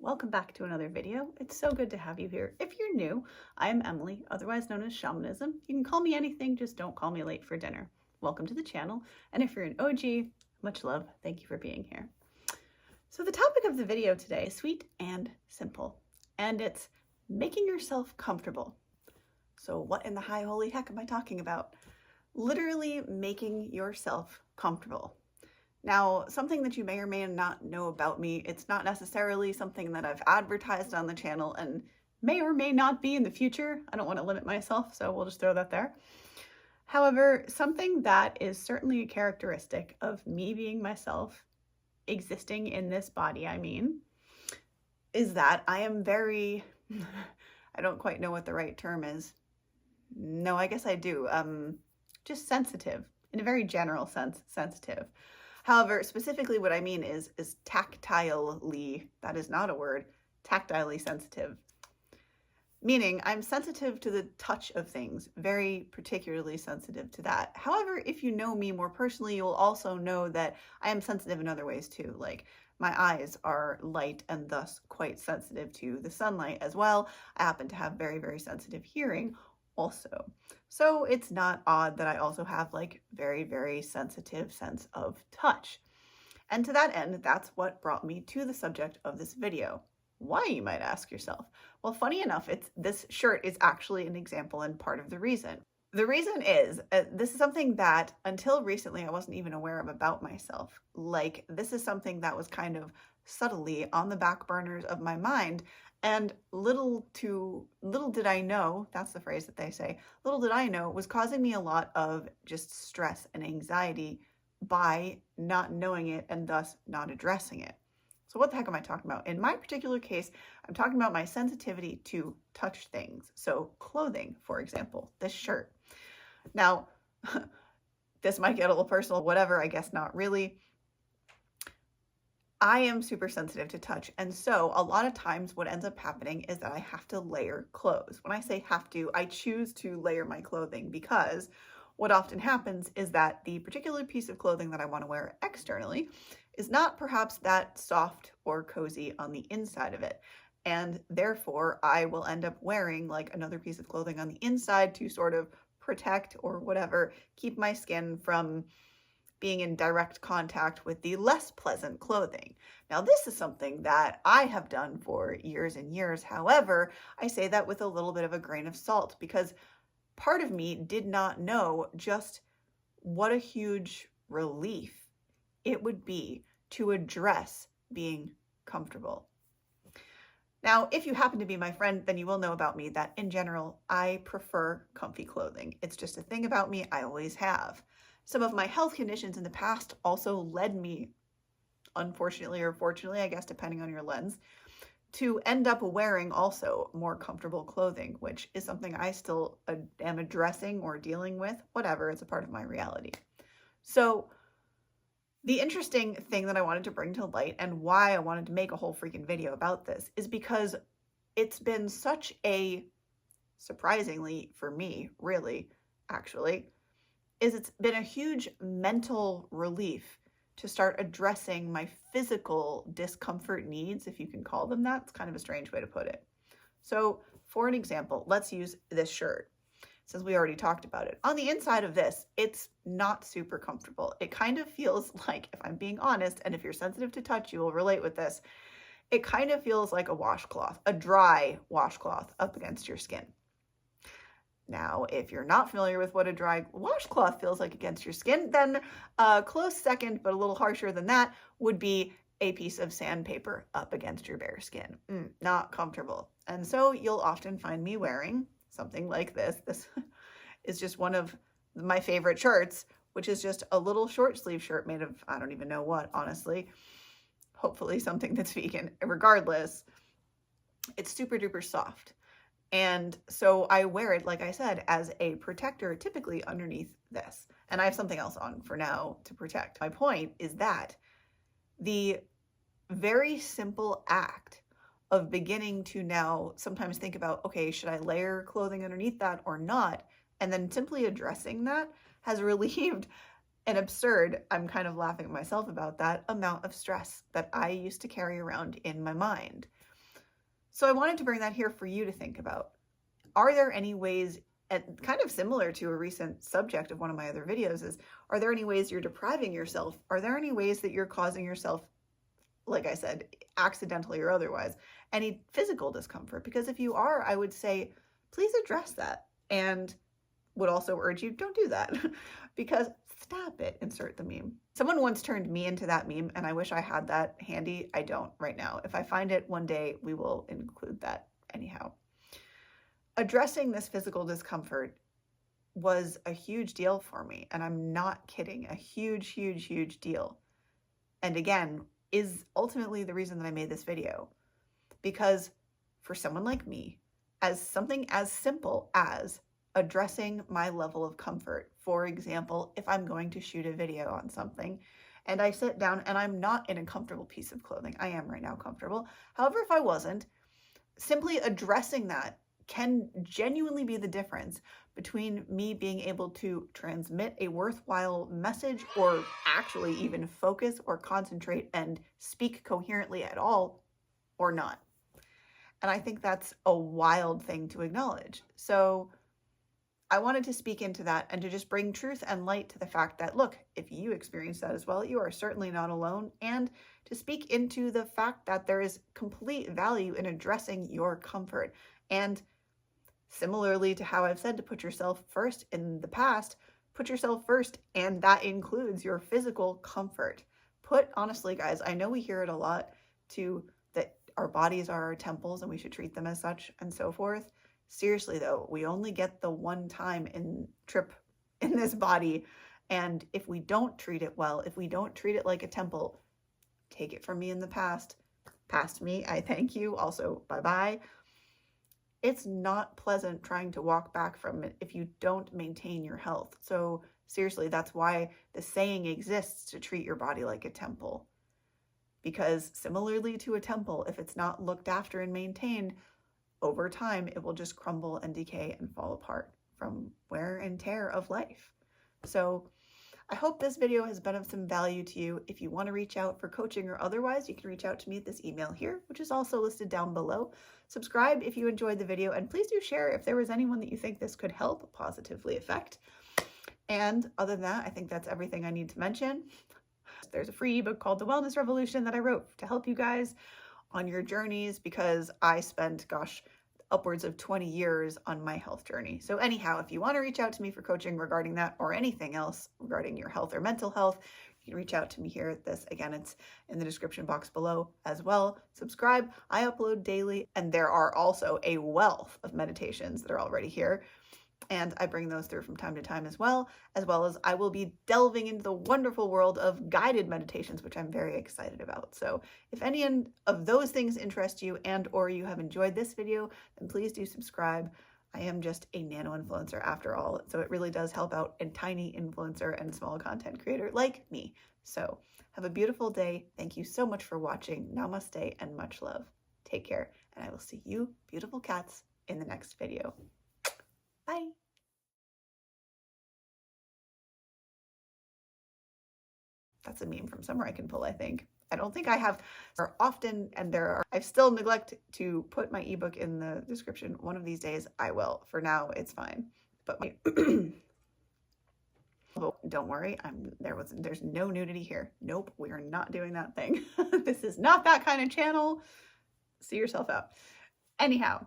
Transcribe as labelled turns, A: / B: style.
A: welcome back to another video. It's so good to have you here. If you're new, I am Emily, otherwise known as Shamanism. You can call me anything, just don't call me late for dinner. Welcome to the channel, and if you're an OG, much love. Thank you for being here. So the topic of the video today is sweet and simple, and it's making yourself comfortable. So what in the high holy heck am I talking about? Literally making yourself comfortable. Now, something that you may or may not know about me, it's not necessarily something that I've advertised on the channel and may or may not be in the future. I don't want to limit myself, so we'll just throw that there. However, something that is certainly a characteristic of me being myself, existing in this body, is that I am very, I don't quite know what the right term is. No, I guess I do. Just sensitive, in a very general sense, sensitive. However, specifically what I mean is tactilely, that is not a word, tactilely sensitive. Meaning I'm sensitive to the touch of things, very particularly sensitive to that. However, if you know me more personally, you'll also know that I am sensitive in other ways too. Like my eyes are light and thus quite sensitive to the sunlight as well. I happen to have very, very sensitive hearing also. So it's not odd that I also have like very, very sensitive sense of touch. And to that end, that's what brought me to the subject of this video. Why, you might ask yourself? Well, funny enough, this shirt is actually an example and part of the reason. The reason is, this is something that until recently I wasn't even aware of about myself. Like, this is something that was kind of subtly on the back burners of my mind. And little did I know, that's the phrase that they say, little did I know, was causing me a lot of just stress and anxiety by not knowing it and thus not addressing it. So what the heck am I talking about? In my particular case, I'm talking about my sensitivity to touch things. So clothing, for example, this shirt. Now, this might get a little personal, whatever, I guess not really. I am super sensitive to touch, and so a lot of times what ends up happening is that I have to layer clothes. When I say have to, I choose to layer my clothing because what often happens is that the particular piece of clothing that I want to wear externally is not perhaps that soft or cozy on the inside of it. And therefore, I will end up wearing like another piece of clothing on the inside to sort of protect or whatever, keep my skin from being in direct contact with the less pleasant clothing. Now, this is something that I have done for years and years. However, I say that with a little bit of a grain of salt because part of me did not know just what a huge relief it would be to address being comfortable. Now, if you happen to be my friend, then you will know about me that in general, I prefer comfy clothing. It's just a thing about me, I always have. Some of my health conditions in the past also led me, unfortunately or fortunately, I guess depending on your lens, to end up wearing also more comfortable clothing, which is something I still am addressing or dealing with, whatever, it's a part of my reality. So the interesting thing that I wanted to bring to light and why I wanted to make a whole freaking video about this is because it's been such a, surprisingly for me, really, actually, it's been a huge mental relief to start addressing my physical discomfort needs, if you can call them that. It's kind of a strange way to put it. So for an example, let's use this shirt, since we already talked about it. On the inside of this, it's not super comfortable. It kind of feels like, if I'm being honest, and if you're sensitive to touch, you will relate with this, it kind of feels like a washcloth, a dry washcloth up against your skin. Now, if you're not familiar with what a dry washcloth feels like against your skin, then a close second, but a little harsher than that, would be a piece of sandpaper up against your bare skin. Not comfortable. And so you'll often find me wearing something like this. This is just one of my favorite shirts, which is just a little short sleeve shirt made of, I don't even know what, honestly. Hopefully something that's vegan. Regardless, it's super duper soft. And so I wear it, like I said, as a protector, typically underneath this. And I have something else on for now to protect. My point is that the very simple act of beginning to now sometimes think about, okay, should I layer clothing underneath that or not? And then simply addressing that has relieved an absurd, I'm kind of laughing at myself about that, amount of stress that I used to carry around in my mind. So I wanted to bring that here for you to think about. Are there any ways, and kind of similar to a recent subject of one of my other videos is, are there any ways you're depriving yourself? Are there any ways that you're causing yourself, like I said, accidentally or otherwise, any physical discomfort? Because if you are, I would say, please address that, and would also urge you, don't do that. Because stop it, insert the meme. Someone once turned me into that meme, and I wish I had that handy. I don't right now. If I find it one day, we will include that anyhow. Addressing this physical discomfort was a huge deal for me, and I'm not kidding, a huge, huge, huge deal. And again, is ultimately the reason that I made this video. Because for someone like me, as something as simple as addressing my level of comfort, for example, if I'm going to shoot a video on something and I sit down and I'm not in a comfortable piece of clothing, I am right now comfortable. However, if I wasn't, simply addressing that can genuinely be the difference between me being able to transmit a worthwhile message, or actually even focus or concentrate and speak coherently at all, or not. And I think that's a wild thing to acknowledge. So I wanted to speak into that and to just bring truth and light to the fact that, look, if you experience that as well, you are certainly not alone. And to speak into the fact that there is complete value in addressing your comfort. And similarly to how I've said to put yourself first in the past, put yourself first, and that includes your physical comfort. Honestly, guys, I know we hear it a lot that our bodies are our temples and we should treat them as such and so forth. Seriously though, we only get the one time trip in this body. And if we don't treat it well, if we don't treat it like a temple, take it from me in the past me, I thank you. Also, bye-bye. It's not pleasant trying to walk back from it if you don't maintain your health. So seriously, that's why the saying exists to treat your body like a temple. Because similarly to a temple, if it's not looked after and maintained, over time, it will just crumble and decay and fall apart from wear and tear of life. So I hope this video has been of some value to you. If you want to reach out for coaching or otherwise, you can reach out to me at this email here, which is also listed down below. Subscribe if you enjoyed the video, and please do share if there was anyone that you think this could help positively affect. And other than that, I think that's everything I need to mention. There's a free ebook called The Wellness Revolution that I wrote to help you guys on your journeys, because I spent, upwards of 20 years on my health journey. So anyhow, if you want to reach out to me for coaching regarding that or anything else regarding your health or mental health, you can reach out to me here at this. Again, it's in the description box below as well. Subscribe. I upload daily, and there are also a wealth of meditations that are already here. And I bring those through from time to time as well as I will be delving into the wonderful world of guided meditations, which I'm very excited about. So if any of those things interest you and or you have enjoyed this video, then please do subscribe. I am just a nano influencer after all, so it really does help out a tiny influencer and small content creator like me. So have a beautiful day. Thank you so much for watching. Namaste and much love. Take care, and I will see you, beautiful cats, in the next video. Bye. That's a meme from somewhere I can pull, I think. I don't think I have often, and I still neglect to put my ebook in the description. One of these days I will. For now, it's fine. But don't worry, there's no nudity here. Nope, we are not doing that thing. This is not that kind of channel. See yourself out. Anyhow,